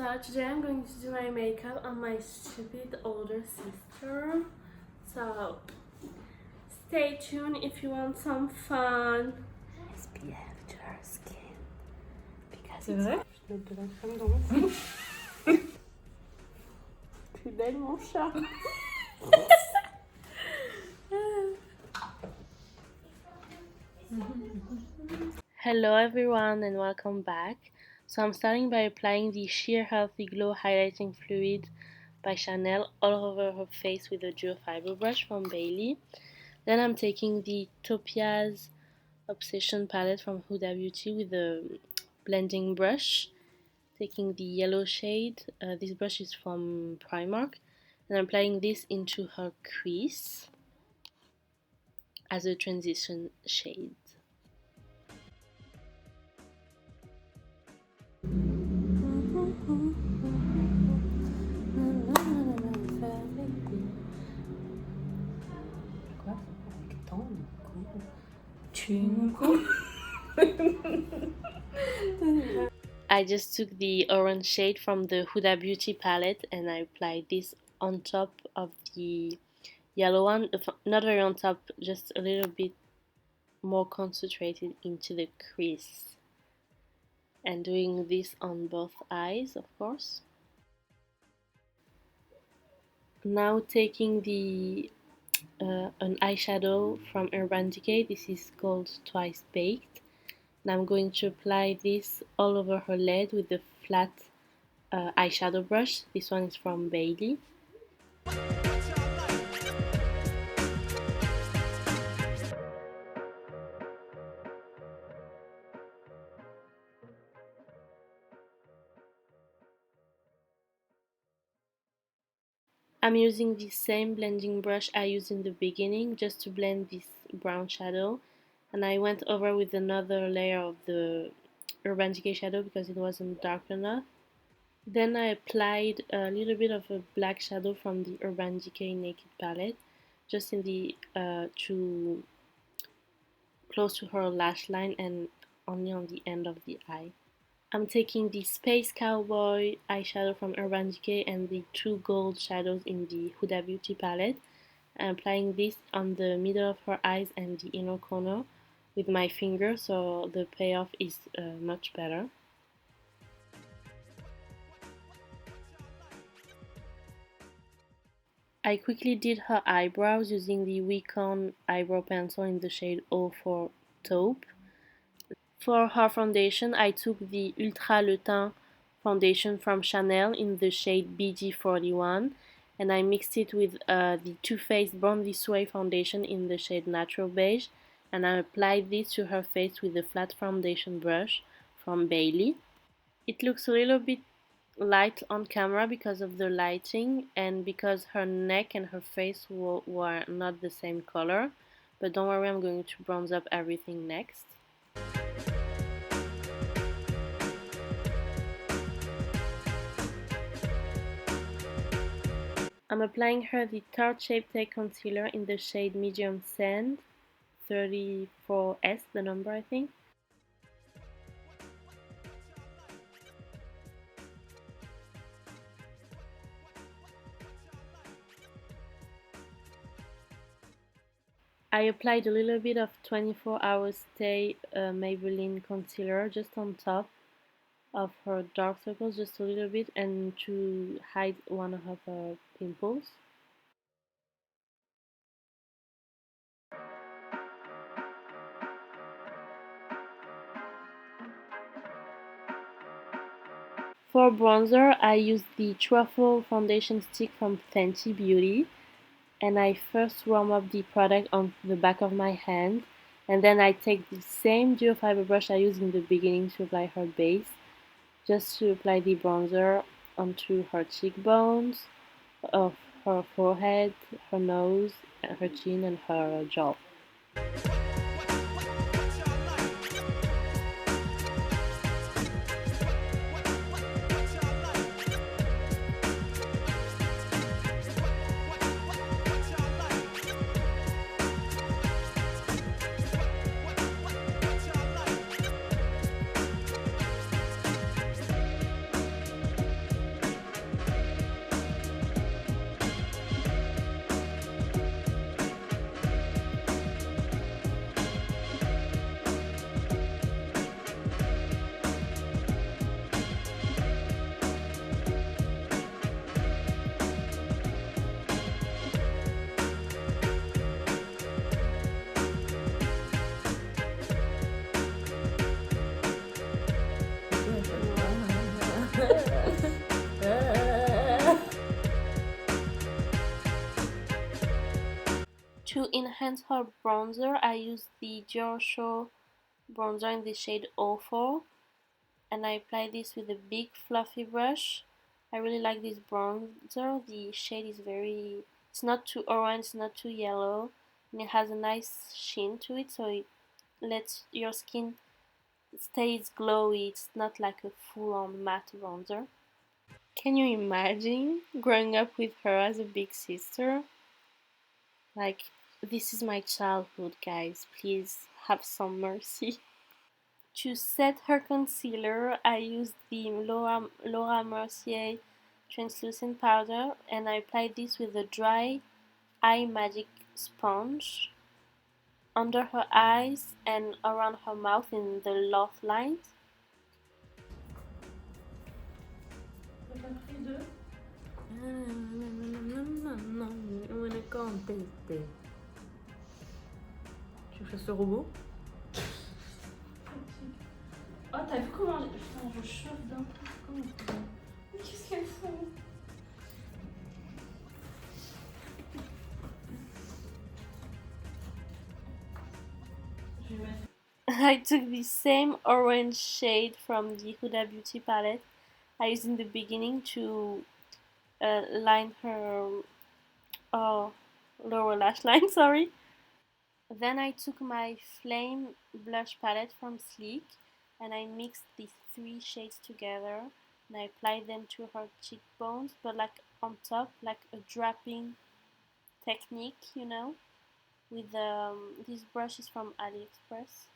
So today I'm going to do my makeup on my stupid older sister. So stay tuned if you want some fun. SPF to her skin. Because c'est vrai? Je vais mettre de la crème dans mon fond. Plus belle mon chat. Hello everyone and welcome back. So I'm starting by applying the Sheer Healthy Glow Highlighting Fluid by Chanel all over her face with a dual fiber brush from Bailey. Then I'm taking the Topaz Obsession palette from Huda Beauty with a blending brush, taking the yellow shade. This brush is from Primark, and I'm applying this into her crease as a transition shade. I just took the orange shade from the Huda Beauty palette and I applied this on top of the yellow one, not very on top, just a little bit more concentrated into the crease, and doing this on both eyes, of course. Now taking the an eyeshadow from Urban Decay. This is called Twice Baked, and I'm going to apply this all over her lid with the flat eyeshadow brush. This one is from Bailey. I'm using the same blending brush I used in the beginning just to blend this brown shadow, and I went over with another layer of the Urban Decay shadow because it wasn't dark enough. Then I applied a little bit of a black shadow from the Urban Decay Naked palette, just in the close to her lash line and only on the end of the eye. I'm taking the Space Cowboy eyeshadow from Urban Decay and the two gold shadows in the Huda Beauty palette. I'm applying this on the middle of her eyes and the inner corner with my finger, so the payoff is much better. I quickly did her eyebrows using the WYCON eyebrow pencil in the shade 04 Taupe. For her foundation, I took the Ultra Le Teint foundation from Chanel in the shade BG41, and I mixed it with the Too Faced Born This Way foundation in the shade Natural Beige, and I applied this to her face with the flat foundation brush from Bailey. It looks a little bit light on camera because of the lighting and because her neck and her face were not the same color, but don't worry, I'm going to bronze up everything next. I'm applying her the Tarte Shape Tape Concealer in the shade Medium Sand, 34S, the number I think. I applied a little bit of 24 Hours Stay Maybellin concealer just on top of her dark circles, just a little bit, and to hide one of her pimples. For bronzer, I used the Truffle foundation stick from Fenty Beauty, and I first warm up the product on the back of my hand, and then I take the same dual fiber brush I used in the beginning to apply her base, just to apply the bronzer onto her cheekbones, of her forehead, her nose, her chin, and her jaw. enhance her bronzer, I use the DIORSHOW bronzer in the shade 04, and I apply this with a big fluffy brush. I really like this bronzer. The shade is it's not too orange, it's not too yellow, and it has a nice sheen to it, so it lets your skin stays glowy. It's not like a full-on matte bronzer. Can you imagine growing up with her as a big sister? Like, this is my childhood, guys. Please have some mercy. To set her concealer, I used the Laura Mercier translucent powder, and I applied this with a dry eye magic sponge under her eyes and around her mouth in the loft lines. Tu fais ce robot? Oh, t'as vu comment putain, je chauffe d'un coup. Comment c'est bon. Mais qu'est-ce qu'elle fout? I took the same orange shade from the Huda Beauty palette I used in the beginning to line her lower lash line, sorry. Then I took my Flame blush palette from Sleek and I mixed these three shades together and I applied them to her cheekbones, but like on top, like a draping technique, you know, with these brushes from AliExpress.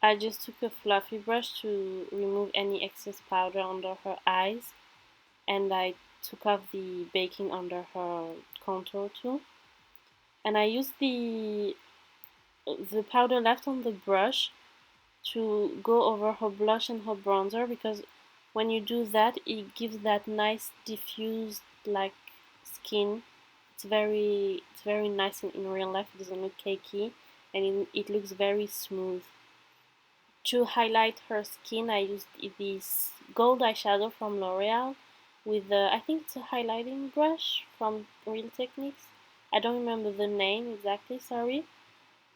I just took a fluffy brush to remove any excess powder under her eyes, and I took off the baking under her contour too. And I used the powder left on the brush to go over her blush and her bronzer, because when you do that, it gives that nice diffused like skin. It's very nice in real life. It doesn't look cakey, and it looks very smooth. To highlight her skin, I used this gold eyeshadow from L'Oreal with I think it's a highlighting brush from Real Techniques. I don't remember the name exactly, sorry.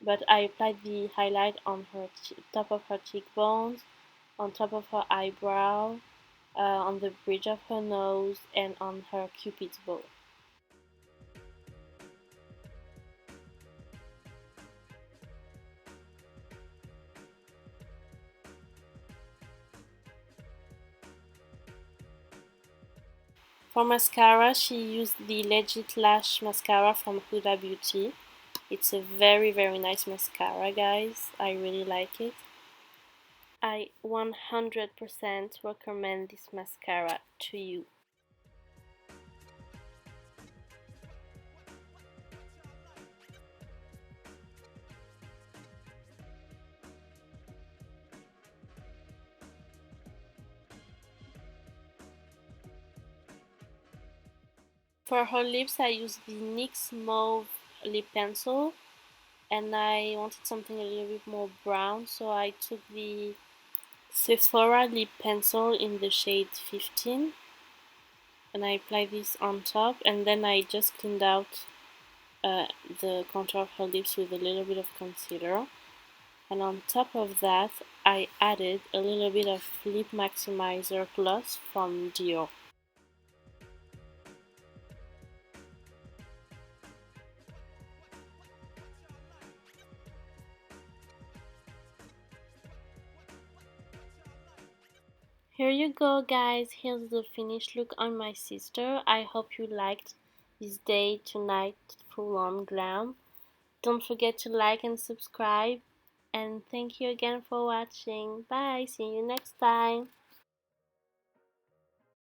But I applied the highlight on her top of her cheekbones, on top of her eyebrow, on the bridge of her nose, and on her cupid's bow. For mascara, she used the Legit Lash mascara from Huda Beauty. It's a very nice mascara, guys. I really like it. I 100% recommend this mascara to you. For her lips, I used the NYX Mauve lip pencil, and I wanted something a little bit more brown, so I took the Sephora lip pencil in the shade 15, and I applied this on top, and then I just cleaned out the contour of her lips with a little bit of concealer, and on top of that I added a little bit of lip maximizer gloss from DIOR. Here you go, guys. Here's the finished look on my sister. I hope you liked this day to night full on glam. Don't forget to like and subscribe, and thank you again for watching. Bye, see you next time.